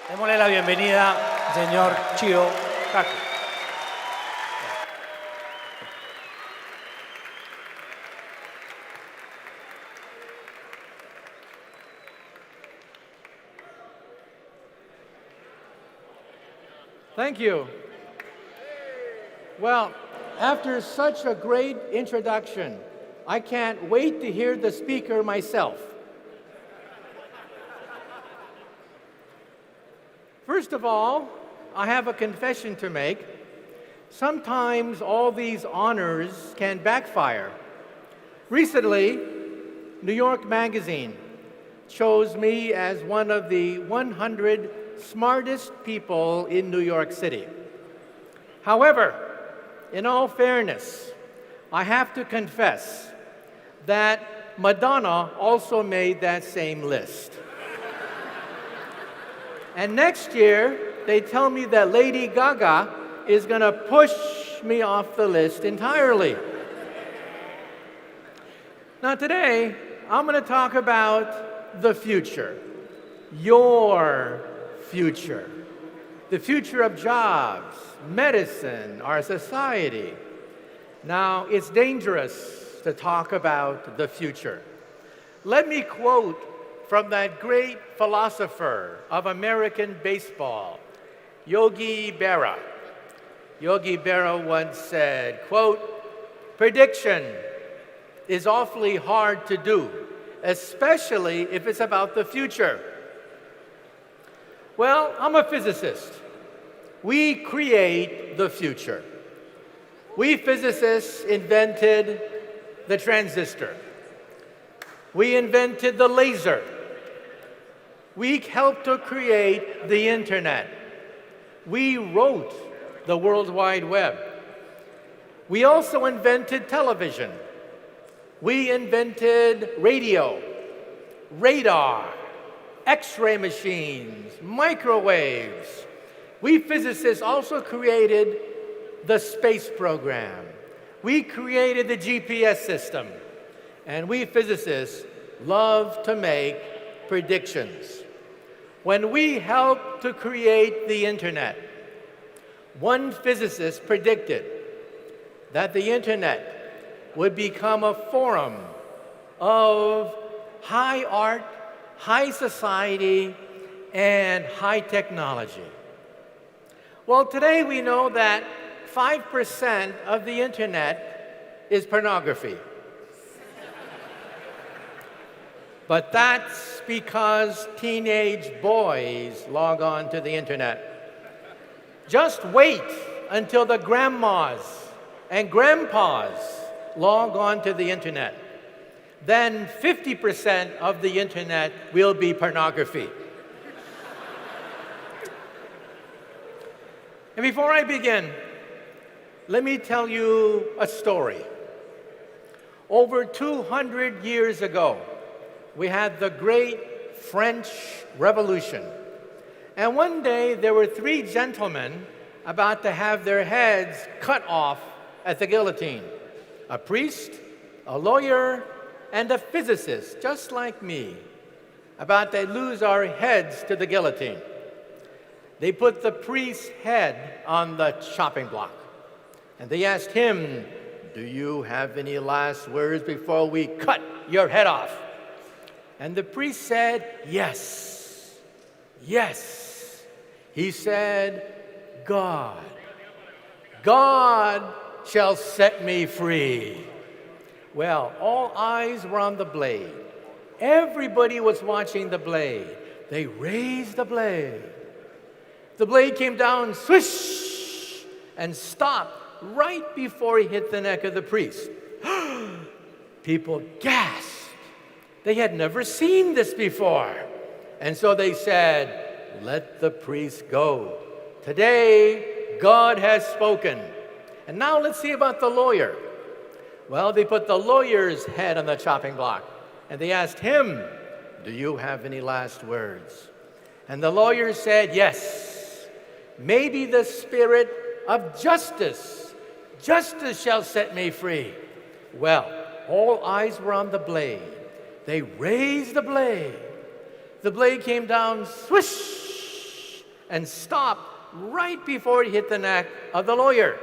Démosle la bienvenida al señor Michio Kaku. Thank you. Well, after such a great introduction, I can't wait to hear the speaker myself. First of all, I have a confession to make. Sometimes all these honors can backfire. Recently, New York Magazine chose me as one of the 100 smartest people in New York City. However, in all fairness, I have to confess that Madonna also made that same list. And next year, they tell me that Lady Gaga is going to push me off the list entirely. Now today, I'm going to talk about the future, your future, the future of jobs, medicine, our society. Now, it's dangerous to talk about the future. Let me quote from that great philosopher of American baseball, Yogi Berra. Yogi Berra once said, quote, "Prediction is awfully hard to do, especially if it's about the future." Well, I'm a physicist. We create the future. We physicists invented the transistor. We invented the laser. We helped to create the internet. We wrote the World Wide Web. We also invented television. We invented radio, radar, X-ray machines, microwaves. We physicists also created the space program. We created the GPS system. And we physicists love to make predictions. When we helped to create the internet, one physicist predicted that the internet would become a forum of high art, high society, and high technology. Well, today we know that 5% of the internet is pornography. But that's because teenage boys log on to the internet. Just wait until the grandmas and grandpas log on to the internet. Then 50% of the internet will be pornography. And before I begin, let me tell you a story. Over 200 years ago, we had the Great French Revolution. And one day, there were 3 gentlemen about to have their heads cut off at the guillotine. A priest, a lawyer, and a physicist, just like me, about to lose our heads to the guillotine. They put the priest's head on the chopping block. And they asked him, "Do you have any last words before we cut your head off?" And the priest said, "Yes, yes." He said, God shall set me free." Well, all eyes were on the blade. Everybody was watching the blade. They raised the blade. The blade came down, swish, and stopped right before he hit the neck of the priest. People gasped. They had never seen this before. And so they said, "Let the priest go. Today, God has spoken." And now let's see about the lawyer. Well, they put the lawyer's head on the chopping block. And they asked him, "Do you have any last words?" And the lawyer said, "Yes. Maybe the spirit of justice shall set me free." Well, all eyes were on the blade. They raised the blade. The blade came down, swish, and stopped right before it hit the neck of the lawyer.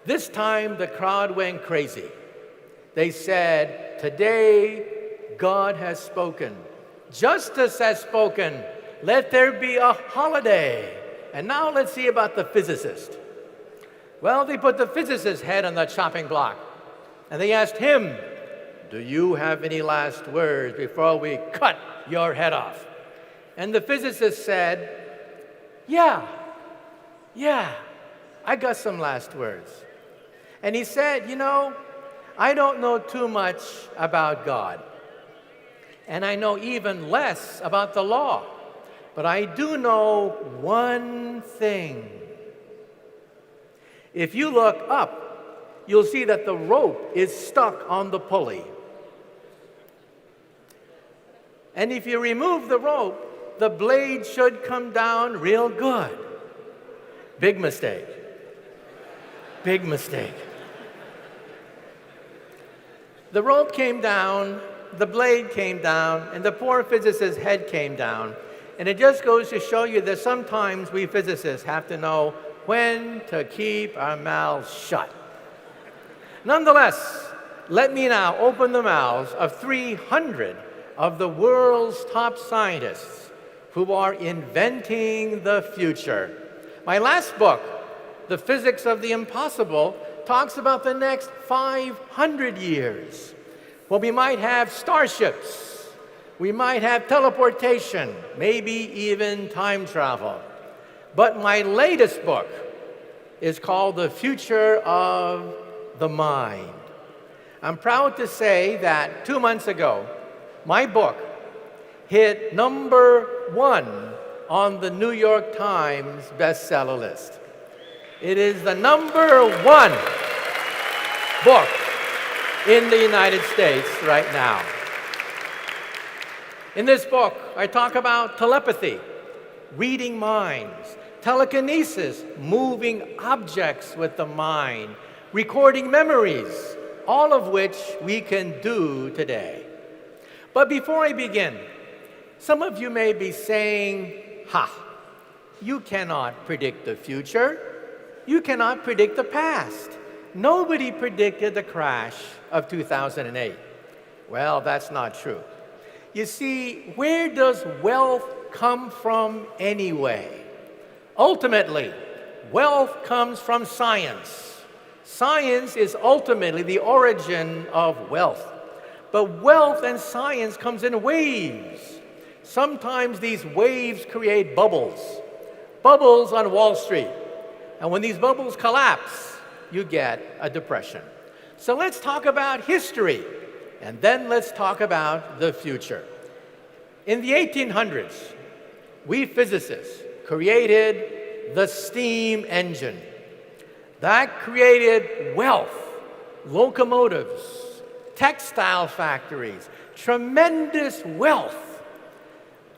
This time, the crowd went crazy. They said, "Today, God has spoken. Justice has spoken. Let there be a holiday." And now let's see about the physicist. Well, they put the physicist's head on the chopping block, and they asked him, "Do you have any last words before we cut your head off?" And the physicist said, Yeah, I got some last words. And he said, I don't know too much about God, and I know even less about the law, but I do know one thing. If you look up, you'll see that the rope is stuck on the pulley. And if you remove the rope, the blade should come down real good. Big mistake. Big mistake. The rope came down, the blade came down, and the poor physicist's head came down. And it just goes to show you that sometimes we physicists have to know when to keep our mouths shut. Nonetheless, let me now open the mouths of 300 of the world's top scientists who are inventing the future. My last book, The Physics of the Impossible, talks about the next 500 years. Well, we might have starships, we might have teleportation, maybe even time travel. But my latest book is called The Future of the Mind. I'm proud to say that 2 months ago, my book hit #1 on the New York Times bestseller list. It is the #1 book in the United States right now. In this book, I talk about telepathy, reading minds, telekinesis, moving objects with the mind, recording memories, all of which we can do today. But before I begin, some of you may be saying, you cannot predict the future. You cannot predict the past. Nobody predicted the crash of 2008. Well, that's not true. You see, where does wealth come from anyway? Ultimately, wealth comes from science. Science is ultimately the origin of wealth. But wealth and science comes in waves. Sometimes these waves create bubbles. Bubbles on Wall Street. And when these bubbles collapse, you get a depression. So let's talk about history, and then let's talk about the future. In the 1800s, we physicists created the steam engine. That created wealth, locomotives, textile factories, tremendous wealth.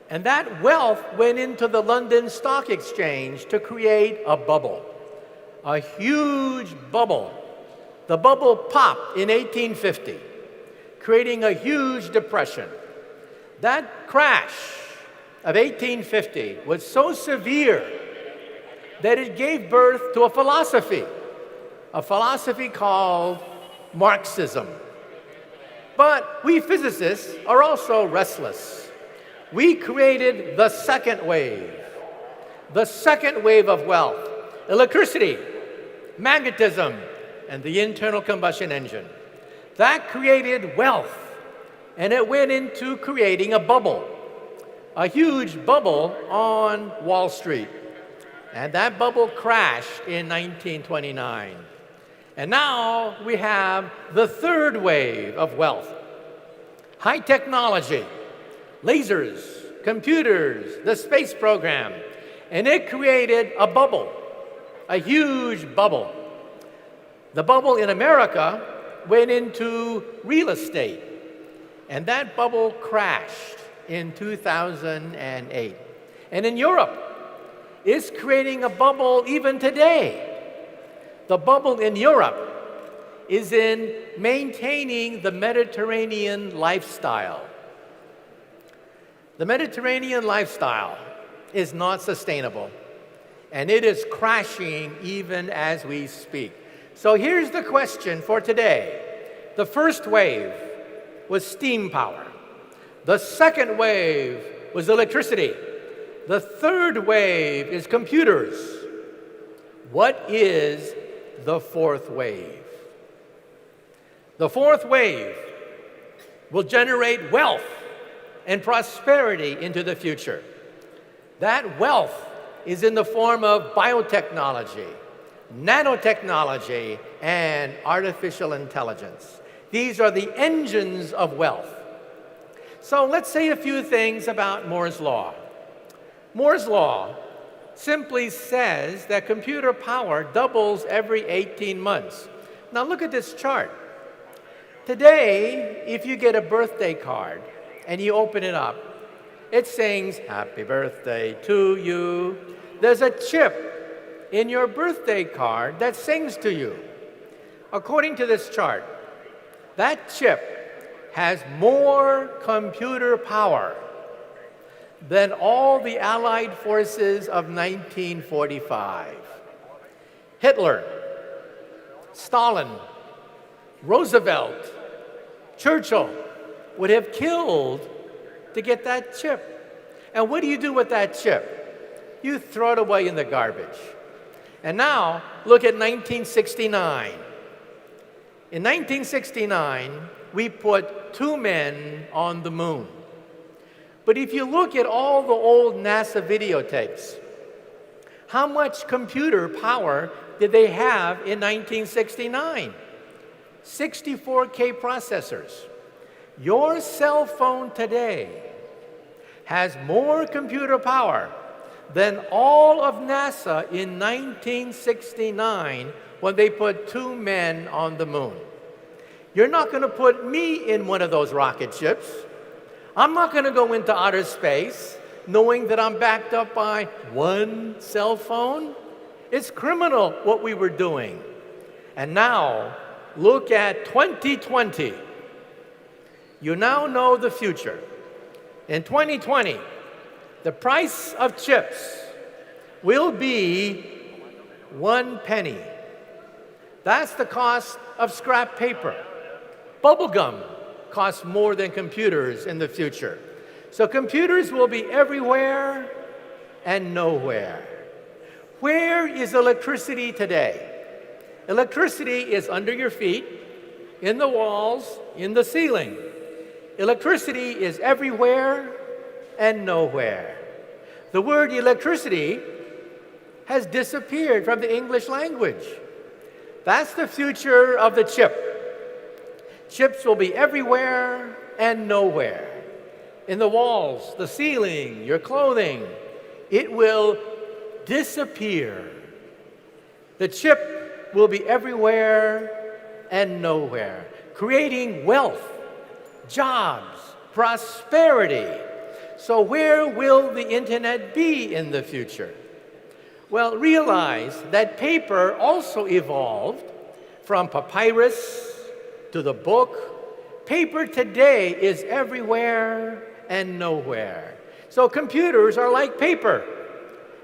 And that wealth went into the London Stock Exchange to create a bubble, a huge bubble. The bubble popped in 1850, creating a huge depression. That crash of 1850 was so severe that it gave birth to a philosophy called Marxism. But we physicists are also restless. We created the second wave of wealth, electricity, magnetism, and the internal combustion engine. That created wealth, and it went into creating a bubble, a huge bubble on Wall Street. And that bubble crashed in 1929. And now we have the third wave of wealth. High technology, lasers, computers, the space program, and it created a bubble, a huge bubble. The bubble in America went into real estate, and that bubble crashed in 2008. And in Europe, it's creating a bubble even today. The bubble in Europe is in maintaining the Mediterranean lifestyle. The Mediterranean lifestyle is not sustainable, and it is crashing even as we speak. So here's the question for today. The first wave was steam power. The second wave was electricity. The third wave is computers. What is the fourth wave? The fourth wave will generate wealth and prosperity into the future. That wealth is in the form of biotechnology, nanotechnology, and artificial intelligence. These are the engines of wealth. So let's say a few things about Moore's Law. Moore's Law simply says that computer power doubles every 18 months. Now look at this chart. Today, if you get a birthday card and you open it up, it sings, "Happy birthday to you." There's a chip in your birthday card that sings to you. According to this chart, that chip has more computer power than all the Allied forces of 1945. Hitler, Stalin, Roosevelt, Churchill would have killed to get that chip. And what do you do with that chip? You throw it away in the garbage. And now, look at 1969. In 1969, we put 2 men on the moon. But if you look at all the old NASA videotapes, how much computer power did they have in 1969? 64K processors. Your cell phone today has more computer power than all of NASA in 1969 when they put 2 men on the moon. You're not going to put me in one of those rocket ships. I'm not going to go into outer space knowing that I'm backed up by 1 cell phone. It's criminal what we were doing. And now, look at 2020. You now know the future. In 2020, the price of chips will be 1 penny. That's the cost of scrap paper. Bubblegum costs more than computers in the future. So computers will be everywhere and nowhere. Where is electricity today? Electricity is under your feet, in the walls, in the ceiling. Electricity is everywhere and nowhere. The word electricity has disappeared from the English language. That's the future of the chip. Chips will be everywhere and nowhere. In the walls, the ceiling, your clothing. It will disappear. The chip will be everywhere and nowhere, creating wealth, jobs, prosperity. So where will the internet be in the future? Well, realize that paper also evolved from papyrus to the book. Paper today is everywhere and nowhere. So computers are like paper.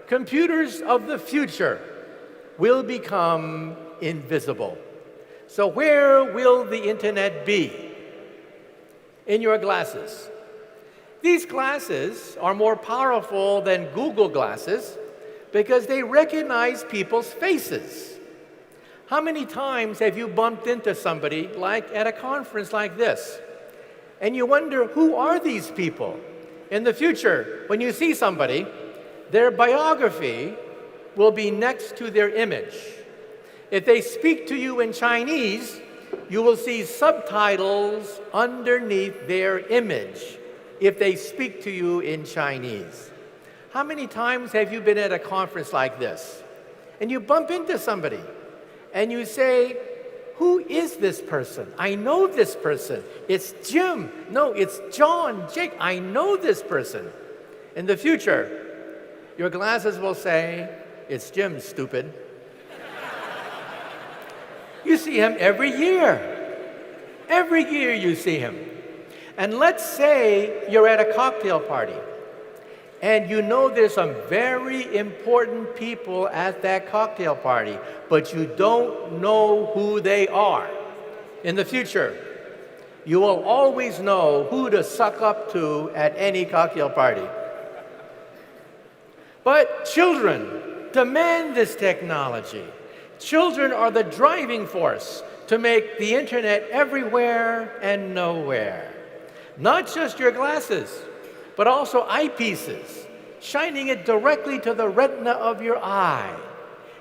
Computers of the future will become invisible. So where will the internet be? In your glasses. These glasses are more powerful than Google glasses because they recognize people's faces. How many times have you bumped into somebody like at a conference like this? And you wonder, who are these people? In the future, when you see somebody, their biography will be next to their image. If they speak to you in Chinese, you will see subtitles underneath their image if they speak to you in Chinese. How many times have you been at a conference like this and you bump into somebody and you say, who is this person? I know this person. It's Jim. No, it's John, Jake. I know this person. In the future, your glasses will say, it's Jim, stupid. You see him every year. Every year you see him. And let's say you're at a cocktail party And you know there's some very important people at that cocktail party, but you don't know who they are. In the future, you will always know who to suck up to at any cocktail party. But children demand this technology. Children are the driving force to make the internet everywhere and nowhere. Not just your glasses, but also eyepieces, shining it directly to the retina of your eye.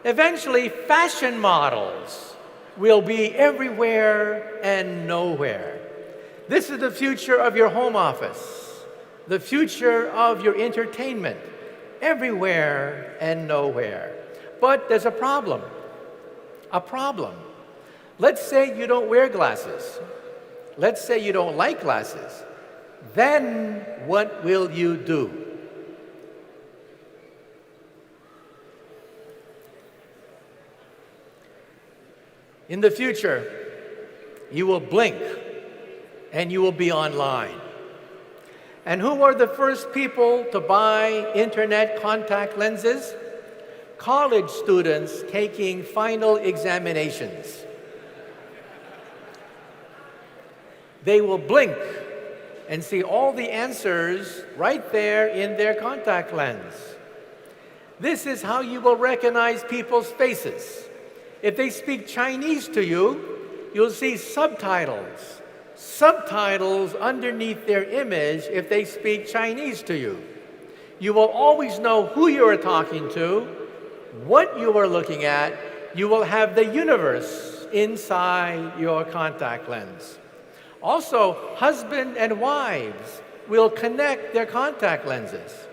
Eventually, fashion models will be everywhere and nowhere. This is the future of your home office, the future of your entertainment, everywhere and nowhere. But there's a problem. A problem. Let's say you don't wear glasses. Let's say you don't like glasses. Then what will you do? In the future, you will blink and you will be online. And who are the first people to buy internet contact lenses? College students taking final examinations. They will blink and see all the answers right there in their contact lens. This is how you will recognize people's faces. If they speak Chinese to you, you'll see subtitles. Subtitles underneath their image if they speak Chinese to you. You will always know who you are talking to, what you are looking at. You will have the universe inside your contact lens. Also, husband and wives will connect their contact lenses.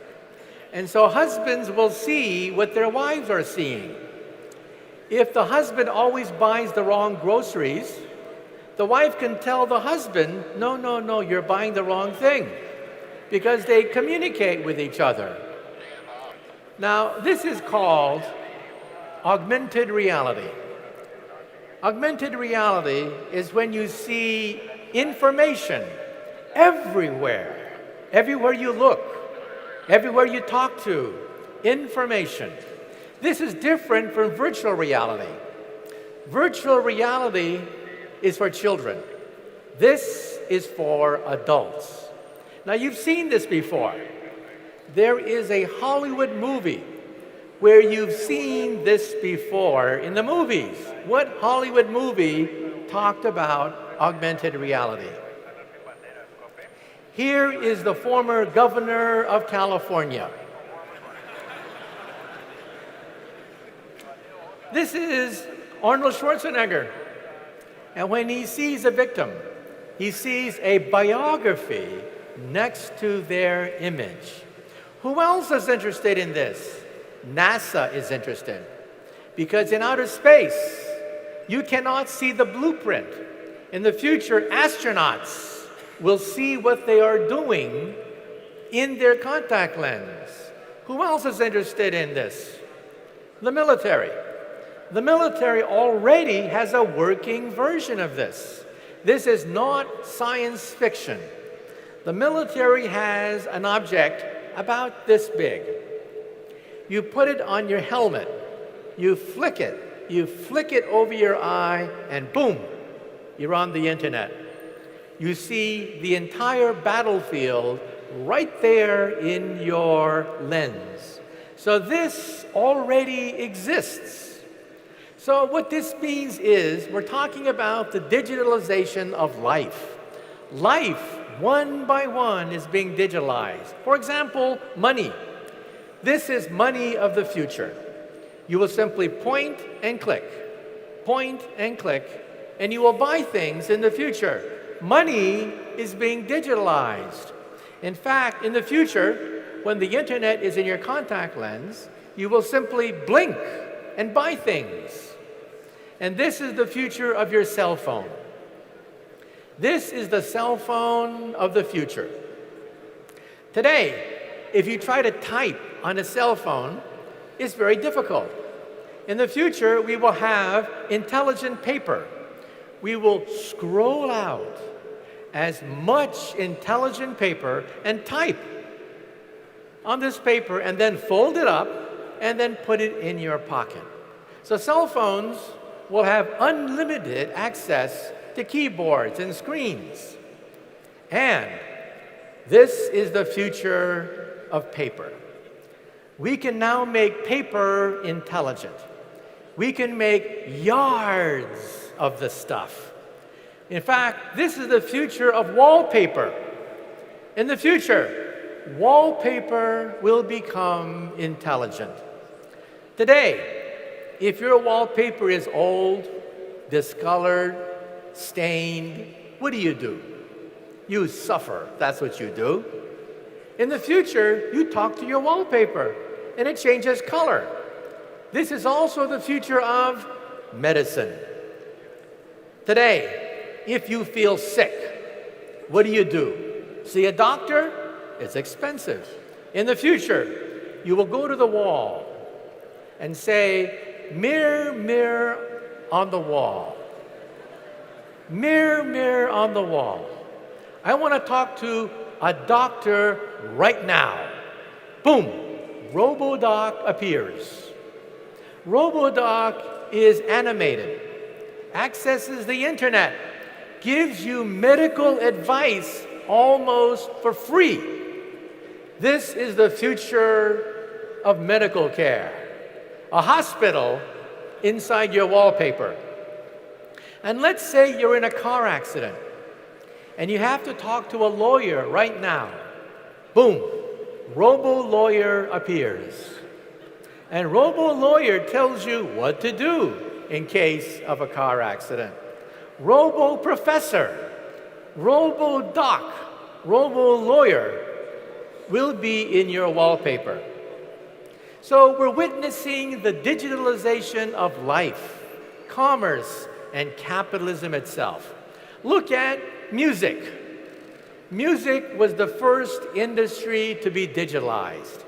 And so husbands will see what their wives are seeing. If the husband always buys the wrong groceries, the wife can tell the husband, no, you're buying the wrong thing, because they communicate with each other. Now, this is called augmented reality. Augmented reality is when you see information everywhere, everywhere you look, everywhere you talk to, information. This is different from virtual reality. Virtual reality is for children. This is for adults. Now, you've seen this before. There is a Hollywood movie where you've seen this before in the movies. What Hollywood movie talked about augmented reality? Here is the former governor of California. This is Arnold Schwarzenegger. And when he sees a victim, he sees a biography next to their image. Who else is interested in this? NASA is interested. Because in outer space, you cannot see the blueprint. In the future, astronauts will see what they are doing in their contact lens. Who else is interested in this? The military. The military already has a working version of this. This is not science fiction. The military has an object about this big. You put it on your helmet, you flick it over your eye, and boom, you're on the internet. You see the entire battlefield right there in your lens. So this already exists. So what this means is we're talking about the digitalization of life. Life, one by one, is being digitalized. For example, money. This is money of the future. You will simply point and click, and you will buy things in the future. Money is being digitalized. In fact, in the future, when the internet is in your contact lens, you will simply blink and buy things. And this is the future of your cell phone. This is the cell phone of the future. Today, if you try to type on a cell phone, it's very difficult. In the future, we will have intelligent paper. We will scroll out as much intelligent paper and type. on this paper and then fold it up and then put it in your pocket. So cell phones will have unlimited access to keyboards and screens. And this is the future of paper. We can now make paper intelligent. We can make yards of the stuff. In fact, this is the future of wallpaper. In the future, wallpaper will become intelligent. Today, if your wallpaper is old, discolored, stained, what do? You suffer. That's what you do. In the future, you talk to your wallpaper, and it changes color. This is also the future of medicine. Today, if you feel sick, what do? See a doctor? It's expensive. In the future, you will go to the wall and say, "Mirror, mirror on the wall. Mirror, mirror on the wall. I want to talk to a doctor right now." Boom! RoboDoc appears. RoboDoc is animated, accesses the internet, gives you medical advice almost for free. This is the future of medical care. A hospital inside your wallpaper. And let's say you're in a car accident and you have to talk to a lawyer right now. Boom, Robo-Lawyer appears. And Robo-Lawyer tells you what to do in case of a car accident. Robo-Professor, Robo-Doc, Robo-Lawyer will be in your wallpaper. So we're witnessing the digitalization of life, commerce, and capitalism itself. Look at music. Music was the first industry to be digitalized.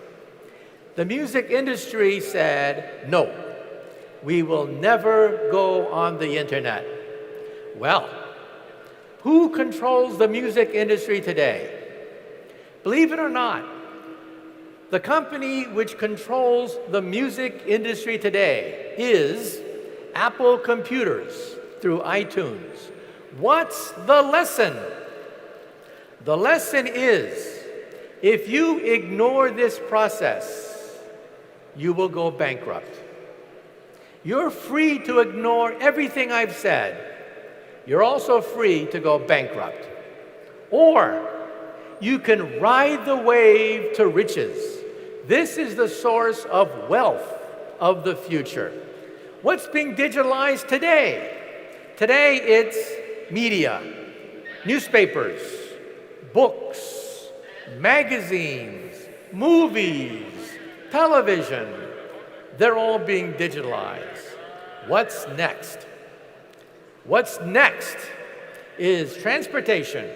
The music industry said, "No, we will never go on the internet." Well, who controls the music industry today? Believe it or not, the company which controls the music industry today is Apple Computers through iTunes. What's the lesson? The lesson is, if you ignore this process, you will go bankrupt. You're free to ignore everything I've said. You're also free to go bankrupt. Or you can ride the wave to riches. This is the source of wealth of the future. What's being digitalized today? Today it's media, newspapers, books, magazines, movies, television. They're all being digitalized. What's next? What's next is transportation,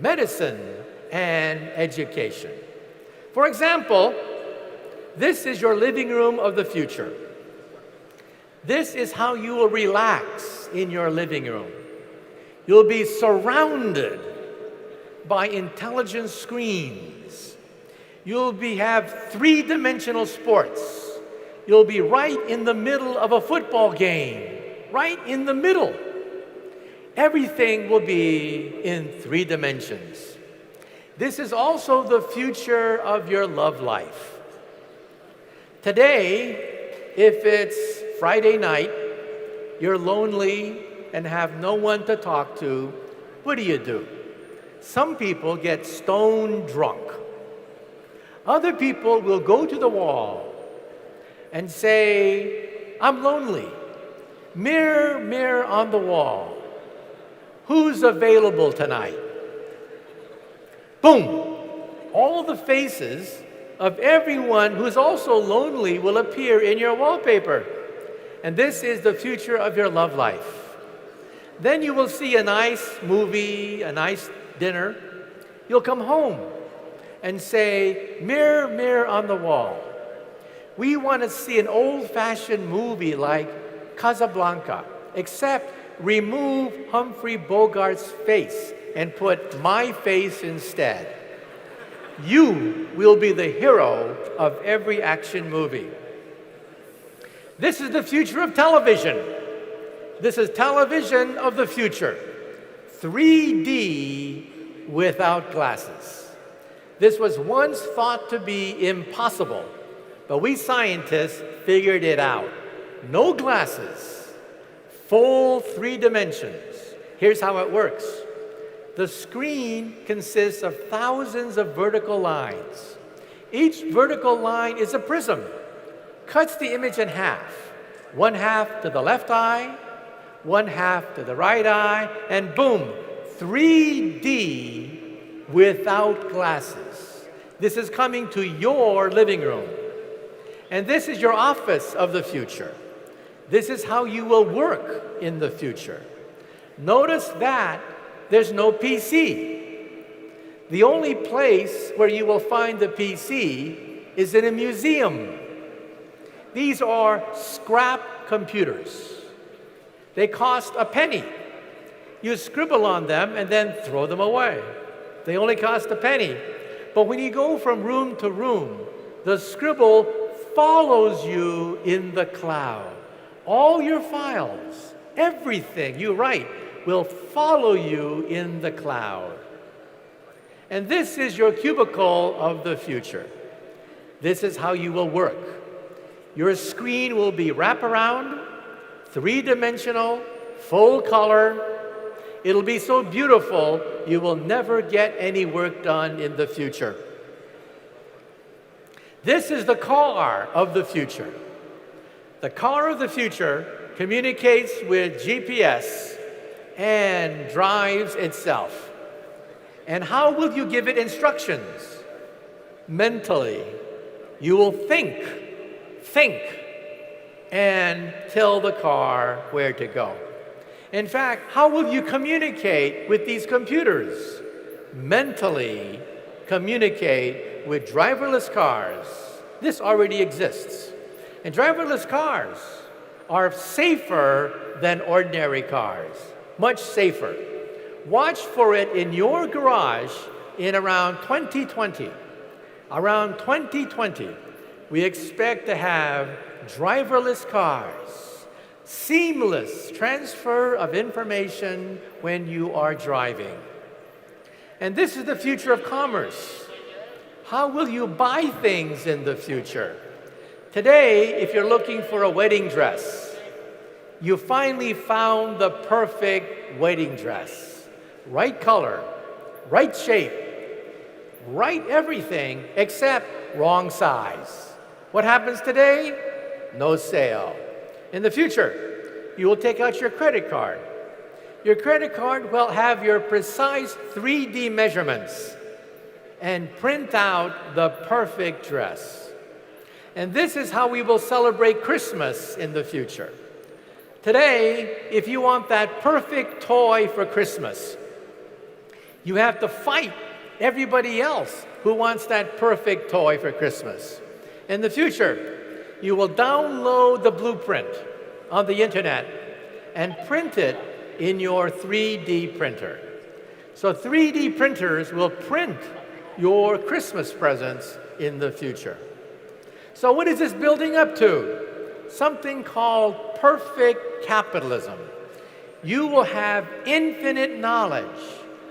medicine, and education. For example, this is your living room of the future. This is how you will relax in your living room. You'll be surrounded by intelligent screens. You'll have three-dimensional sports. You'll be right in the middle of a football game, right in the middle. Everything will be in 3 dimensions. This is also the future of your love life. Today, if it's Friday night, you're lonely and have no one to talk to, what do? Some people get stone drunk. Other people will go to the wall and say, "I'm lonely. Mirror, mirror on the wall. Who's available tonight?" Boom! All the faces of everyone who's also lonely will appear in your wallpaper. And this is the future of your love life. Then you will see a nice movie, a nice dinner. You'll come home and say, "Mirror, mirror on the wall. We want to see an old-fashioned movie like Casablanca, except remove Humphrey Bogart's face and put my face instead." You will be the hero of every action movie. This is the future of television. This is television of the future. 3D without glasses. This was once thought to be impossible, but we scientists figured it out. No glasses, full 3 dimensions. Here's how it works. The screen consists of thousands of vertical lines. Each vertical line is a prism, cuts the image in half. 1/2 to the left eye, 1/2 to the right eye, and boom, 3D without glasses. This is coming to your living room. And this is your office of the future. This is how you will work in the future. Notice that there's no PC. The only place where you will find the PC is in a museum. These are scrap computers. They cost a penny. You scribble on them and then throw them away. They only cost a penny. But when you go from room to room, the scribble follows you in the cloud. All your files, everything you write, will follow you in the cloud. And this is your cubicle of the future. This is how you will work. Your screen will be wraparound, 3-dimensional, full color. It'll be so beautiful, you will never get any work done in the future. This is the car of the future. The car of the future communicates with GPS and drives itself. And how will you give it instructions? Mentally. You will think, and tell the car where to go. In fact, how will you communicate with these computers? Mentally communicate with driverless cars. This already exists. And driverless cars are safer than ordinary cars. Much safer. Watch for it in your garage in around 2020. Around 2020, we expect to have driverless cars. Seamless transfer of information when you are driving. And this is the future of commerce. How will you buy things in the future? Today, if you're looking for a wedding dress, you finally found the perfect wedding dress. Right color, right shape, right everything except wrong size. What happens today? No sale. In the future, you will take out your credit card. Your credit card will have your precise 3D measurements and print out the perfect dress. And this is how we will celebrate Christmas in the future. Today, if you want that perfect toy for Christmas, you have to fight everybody else who wants that perfect toy for Christmas. In the future, you will download the blueprint on the internet and print it in your 3D printer. So 3D printers will print your Christmas presents in the future. So what is this building up to? Something called perfect capitalism. You will have infinite knowledge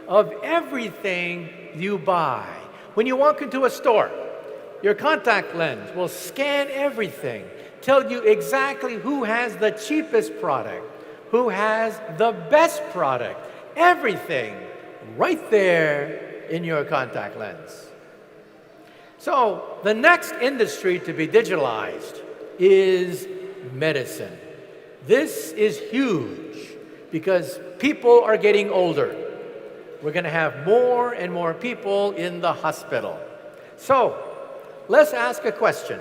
of everything you buy. When you walk into a store, your contact lens will scan everything, tell you exactly who has the cheapest product, who has the best product, everything right there in your contact lens. So the next industry to be digitalized is medicine. This is huge because people are getting older. We're going to have more and more people in the hospital. So let's ask a question.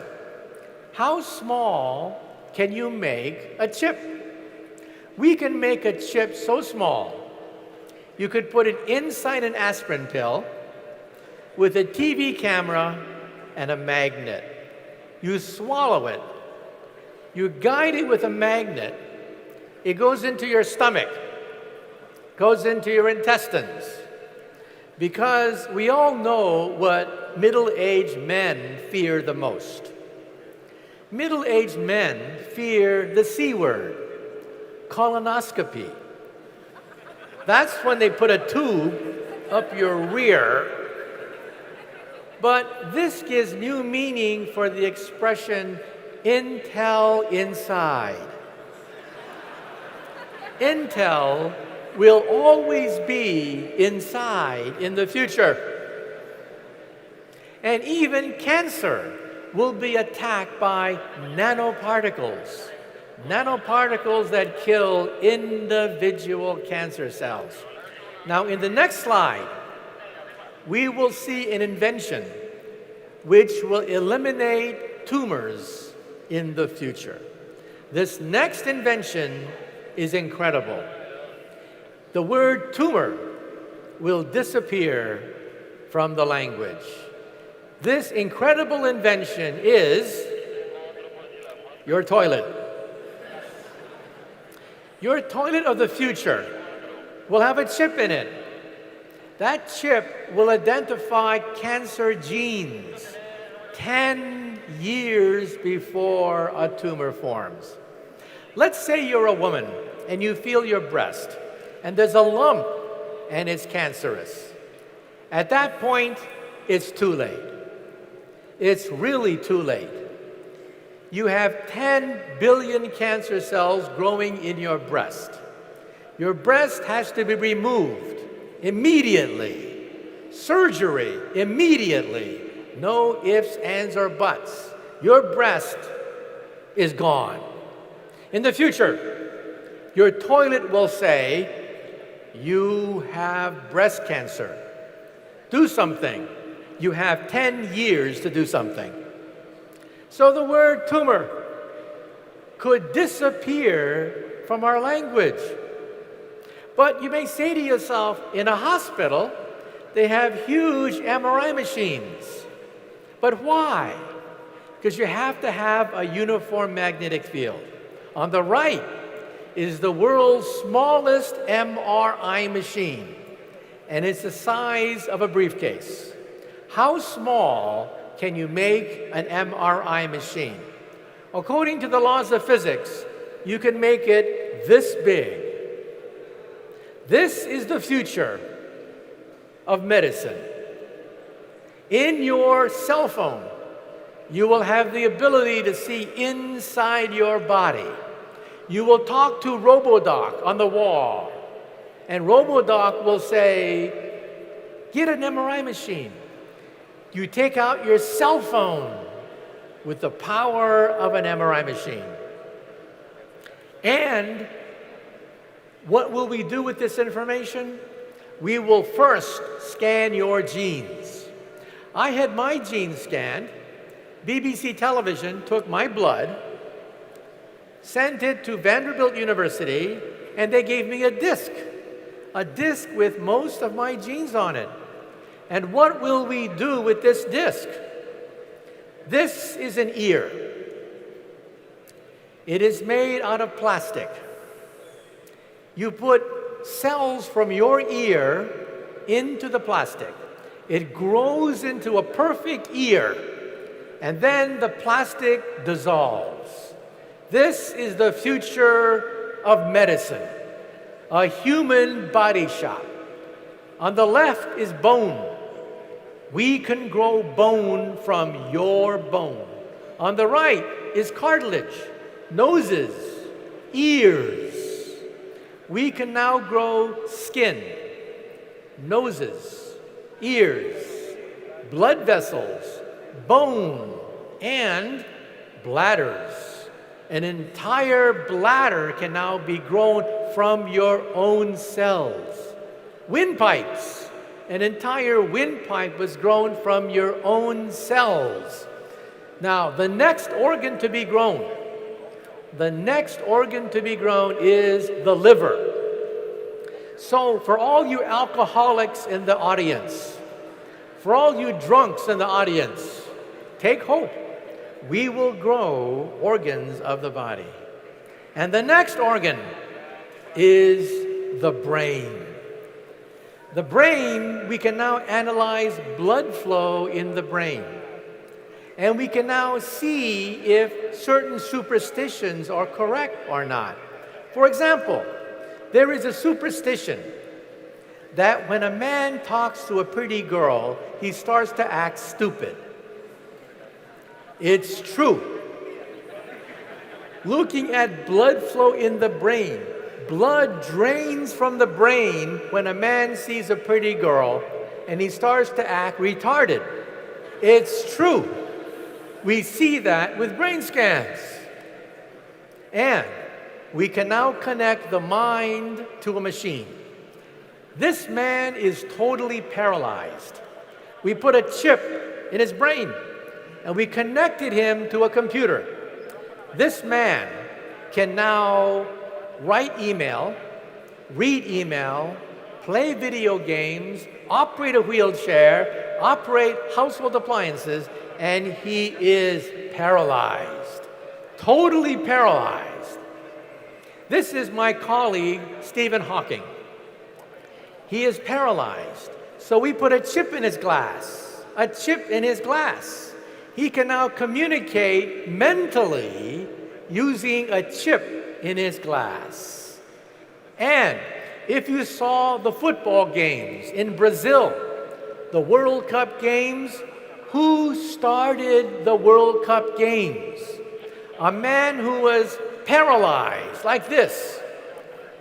How small can you make a chip? We can make a chip so small, you could put it inside an aspirin pill with a TV camera and a magnet. You swallow it. You guide it with a magnet. It goes into your stomach, goes into your intestines. Because we all know what middle-aged men fear the most? Middle-aged men fear the C word, colonoscopy. That's when they put a tube up your rear. But this gives new meaning for the expression Intel inside. Intel will always be inside in the future. And even cancer will be attacked by nanoparticles. Nanoparticles that kill individual cancer cells. Now, in the next slide, we will see an invention which will eliminate tumors in the future. This next invention is incredible. The word tumor will disappear from the language. This incredible invention is your toilet. Your toilet of the future will have a chip in it. That chip will identify cancer genes 10 years before a tumor forms. Let's say you're a woman and you feel your breast, and there's a lump and it's cancerous. At that point, it's too late. It's really too late. You have 10 billion cancer cells growing in your breast. Your breast has to be removed immediately. Surgery immediately. No ifs, ands, or buts. Your breast is gone. In the future, your toilet will say, you have breast cancer. Do something. You have 10 years to do something. So the word tumor could disappear from our language. But you may say to yourself, in a hospital, they have huge MRI machines. But why? Because you have to have a uniform magnetic field. On the right is the world's smallest MRI machine, and it's the size of a briefcase. How small can you make an MRI machine? According to the laws of physics, you can make it this big. This is the future of medicine. In your cell phone, you will have the ability to see inside your body. You will talk to RoboDoc on the wall, and RoboDoc will say, get an MRI machine. You take out your cell phone with the power of an MRI machine. And what will we do with this information? We will first scan your genes. I had my genes scanned. BBC Television took my blood, sent it to Vanderbilt University, and they gave me a disc with most of my genes on it. And what will we do with this disc? This is an ear. It is made out of plastic. You put cells from your ear into the plastic. It grows into a perfect ear, and then the plastic dissolves. This is the future of medicine, a human body shop. On the left is bone. We can grow bone from your bone. On the right is cartilage, noses, ears. We can now grow skin, noses, ears, blood vessels, bone, and bladders. An entire bladder can now be grown from your own cells. Windpipes. An entire windpipe was grown from your own cells. Now, the next organ to be grown, is the liver. So, for all you alcoholics in the audience, for all you drunks in the audience, take hope. We will grow organs of the body. And the next organ is the brain. The brain, we can now analyze blood flow in the brain. And we can now see if certain superstitions are correct or not. For example, there is a superstition that when a man talks to a pretty girl, he starts to act stupid. It's true. Looking at blood flow in the brain, blood drains from the brain when a man sees a pretty girl and he starts to act retarded. It's true. We see that with brain scans. And we can now connect the mind to a machine. This man is totally paralyzed. We put a chip in his brain and we connected him to a computer. This man can now write email, read email, play video games, operate a wheelchair, operate household appliances, and he is paralyzed, totally paralyzed. This is my colleague, Stephen Hawking. He is paralyzed. So we put a chip in his glass, a chip in his glass. He can now communicate mentally using a chip in his glass. And if you saw the football games in Brazil, the World Cup games, who started the World Cup games? A man who was paralyzed like this,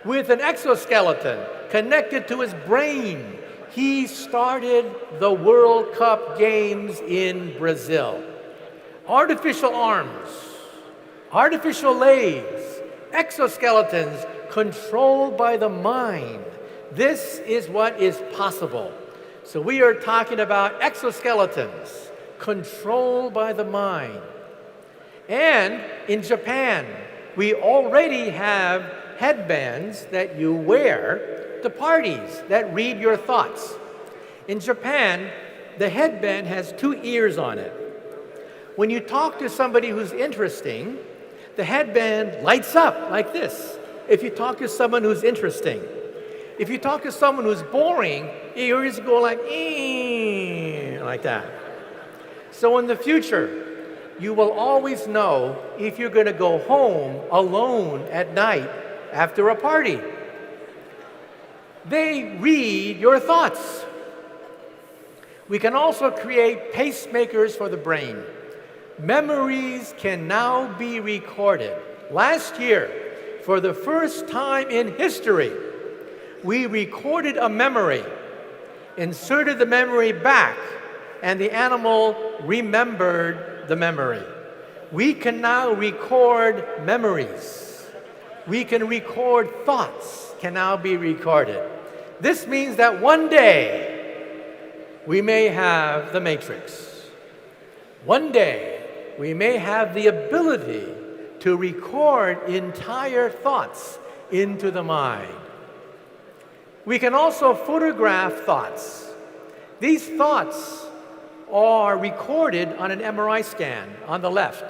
with an exoskeleton connected to his brain. He started the World Cup games in Brazil. Artificial arms, artificial legs, exoskeletons controlled by the mind. This is what is possible. So we are talking about exoskeletons controlled by the mind. And in Japan, we already have headbands that you wear to parties that read your thoughts. In Japan, the headband has 2 ears on it. When you talk to somebody who's interesting, the headband lights up like this. If you talk to someone who's interesting. If you talk to someone who's boring, your ears go like that. So in the future, you will always know if you're going to go home alone at night after a party. They read your thoughts. We can also create pacemakers for the brain. Memories can now be recorded. Last year, for the first time in history, we recorded a memory, inserted the memory back, and the animal remembered the memory. We can now record memories. We can record thoughts, can now be recorded. This means that one day we may have the matrix. One day we may have the ability to record entire thoughts into the mind. We can also photograph thoughts. These thoughts are recorded on an MRI scan on the left.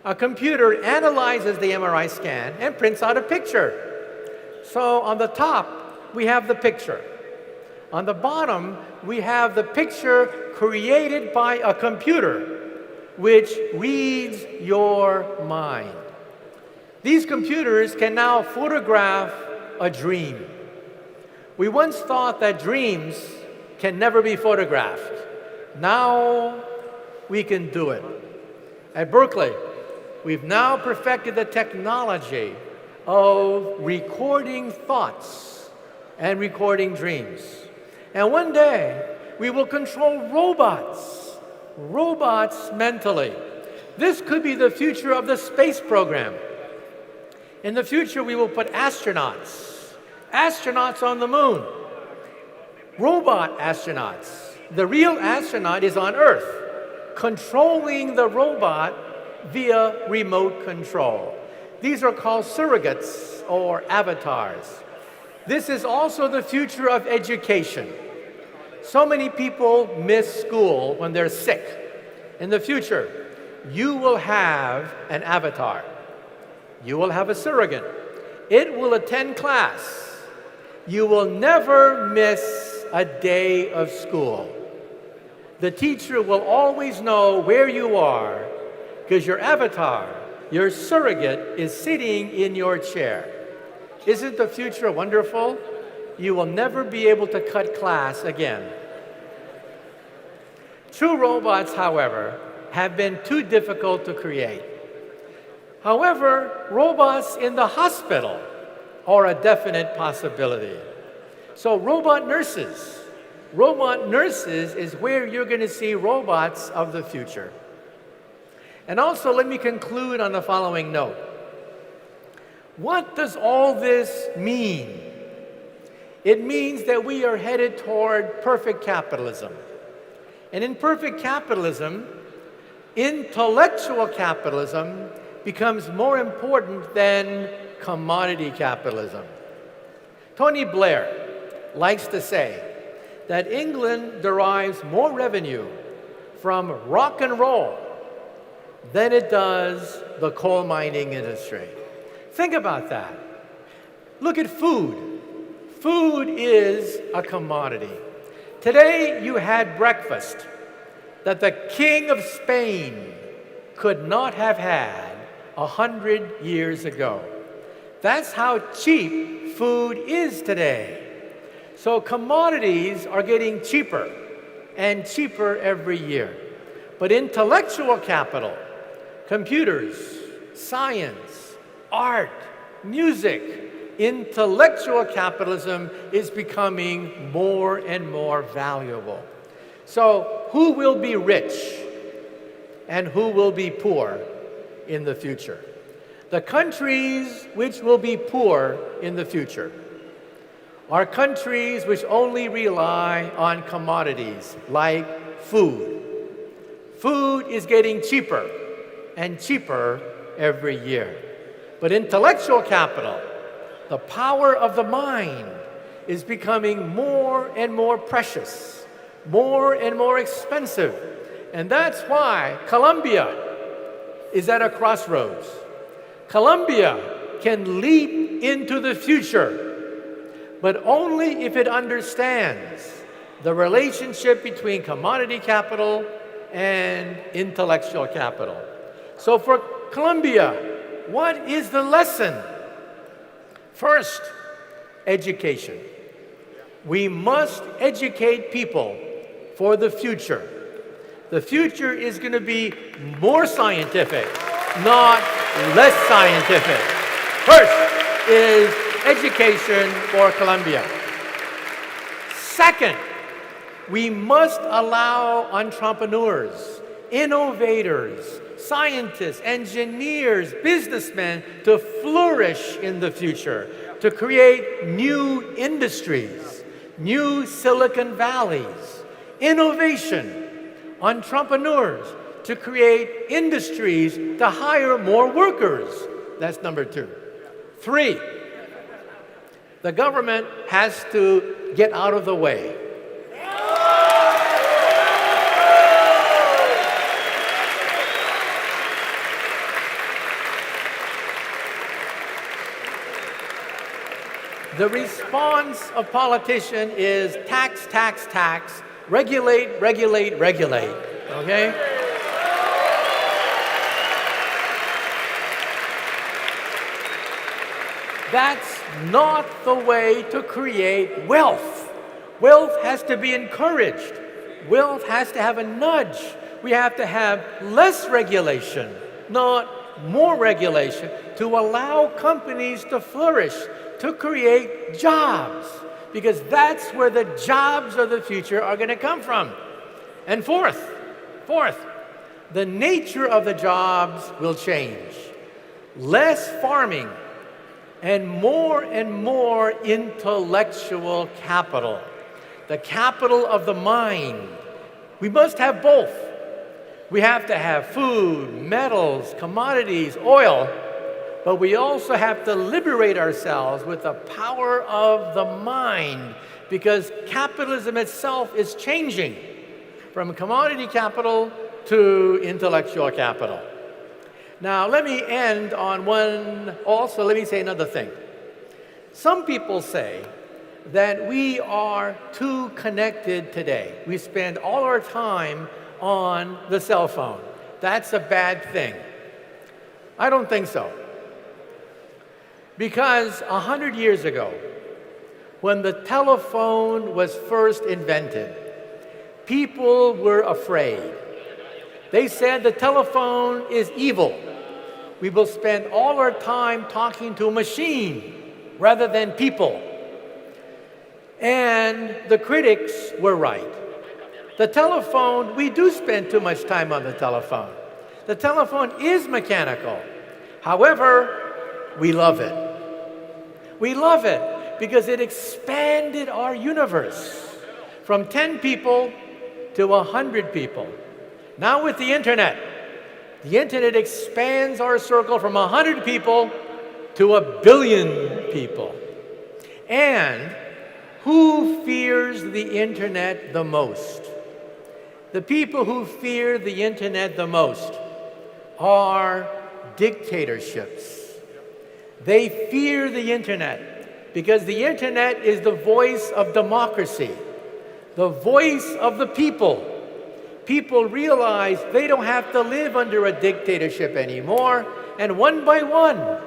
A computer analyzes the MRI scan and prints out a picture. So on the top, we have the picture. On the bottom, we have the picture created by a computer, which reads your mind. These computers can now photograph a dream. We once thought that dreams can never be photographed. Now we can do it. At Berkeley, we've now perfected the technology of recording thoughts and recording dreams. And one day, we will control robots mentally. This could be the future of the space program. In the future, we will put astronauts on the moon, robot astronauts. The real astronaut is on Earth, controlling the robot via remote control. These are called surrogates or avatars. This is also the future of education. So many people miss school when they're sick. In the future, you will have an avatar. You will have a surrogate. It will attend class. you will never miss a day of school. The teacher will always know where you are because your avatar, your surrogate, is sitting in your chair. Isn't the future wonderful? You will never be able to cut class again. True robots, however, have been too difficult to create. However, robots in the hospital are a definite possibility. So robot nurses is where you're going to see robots of the future. And also, let me conclude on the following note. What does all this mean? It means that we are headed toward perfect capitalism. And in perfect capitalism, intellectual capitalism becomes more important than commodity capitalism. Tony Blair likes to say that England derives more revenue from rock and roll than it does the coal mining industry. Think about that. Look at food. Food is a commodity. Today you had breakfast that the King of Spain could not have had 100 years ago. That's how cheap food is today. So commodities are getting cheaper and cheaper every year. But intellectual capital, computers, science, art, music, intellectual capitalism is becoming more and more valuable. So who will be rich and who will be poor in the future? The countries which will be poor in the future are countries which only rely on commodities like food. Food is getting cheaper and cheaper every year. But intellectual capital, the power of the mind, is becoming more and more precious, more and more expensive. And that's why Colombia is at a crossroads. Colombia can leap into the future, but only if it understands the relationship between commodity capital and intellectual capital. So for Colombia, what is the lesson? First, education. We must educate people for the future. The future is going to be more scientific, not less scientific. First is education for Colombia. Second, we must allow entrepreneurs, innovators, scientists, engineers, businessmen to flourish in the future, to create new industries, new Silicon Valleys, innovation, entrepreneurs, to create industries to hire more workers. That's number two. Three, the government has to get out of the way. The response of politicians is tax, tax, tax, regulate, regulate, regulate, okay? That's not the way to create wealth. Wealth has to be encouraged. Wealth has to have a nudge. We have to have less regulation, not more regulation, to allow companies to flourish, to create jobs, because that's where the jobs of the future are going to come from. And fourth, the nature of the jobs will change. Less farming and more intellectual capital, the capital of the mind. We must have both. We have to have food, metals, commodities, oil, but we also have to liberate ourselves with the power of the mind, because capitalism itself is changing from commodity capital to intellectual capital. Now, let me end on let me say another thing. Some people say that we are too connected today. We spend all our time on the cell phone. That's a bad thing. I don't think so. Because 100 years ago, when the telephone was first invented, people were afraid. They said the telephone is evil. We will spend all our time talking to a machine rather than people. And the critics were right. The telephone, we do spend too much time on the telephone. The telephone is mechanical. However, we love it. We love it because it expanded our universe from 10 people to 100 people. Now with the internet expands our circle from 100 people to 1 billion people. And who fears the internet the most? The people who fear the internet the most are dictatorships. They fear the internet because the internet is the voice of democracy, the voice of the people. People realize they don't have to live under a dictatorship anymore, and one by one,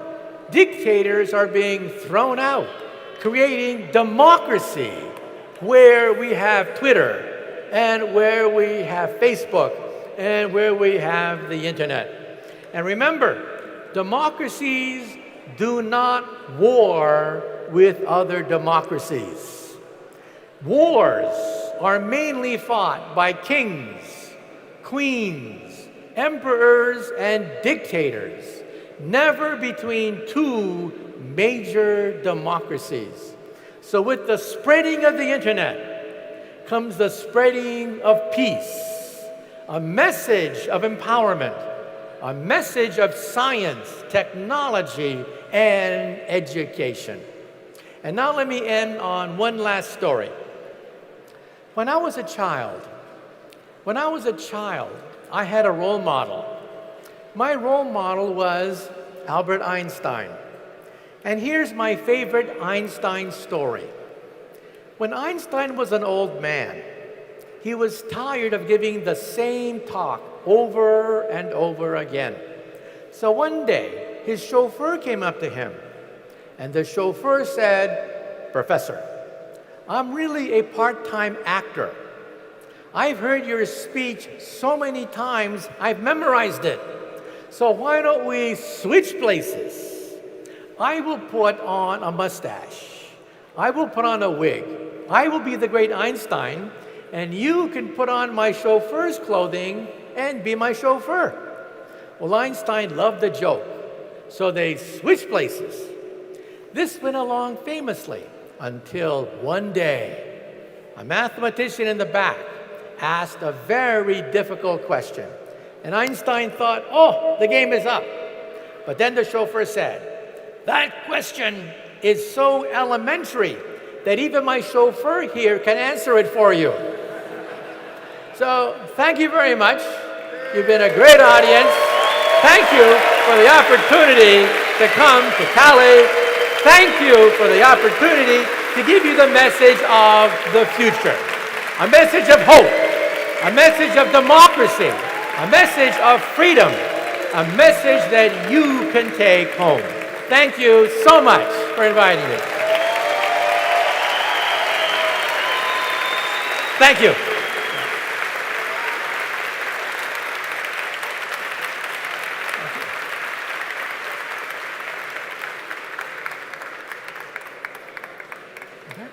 dictators are being thrown out, creating democracy, where we have Twitter, and where we have Facebook, and where we have the internet. And remember, democracies do not war with other democracies. Wars are mainly fought by kings, queens, emperors, and dictators, never between two major democracies. So with the spreading of the internet comes the spreading of peace, a message of empowerment, a message of science, technology, and education. And now let me end on one last story. When I was a child, I had a role model. My role model was Albert Einstein. And here's my favorite Einstein story. When Einstein was an old man, he was tired of giving the same talk over and over again. So one day, his chauffeur came up to him, and the chauffeur said, "Professor, I'm really a part-time actor. I've heard your speech so many times, I've memorized it. So why don't we switch places? I will put on a mustache. I will put on a wig. I will be the great Einstein, and you can put on my chauffeur's clothing and be my chauffeur." Well, Einstein loved the joke, so they switched places. This went along famously until one day, a mathematician in the back asked a very difficult question. And Einstein thought, oh, the game is up. But then the chauffeur said, "That question is so elementary that even my chauffeur here can answer it for you." So thank you very much. You've been a great audience. Thank you for the opportunity to come to Cali. Thank you for the opportunity to give you the message of the future. A message of hope, a message of democracy, a message of freedom, a message that you can take home. Thank you so much for inviting me. Thank you. Okay.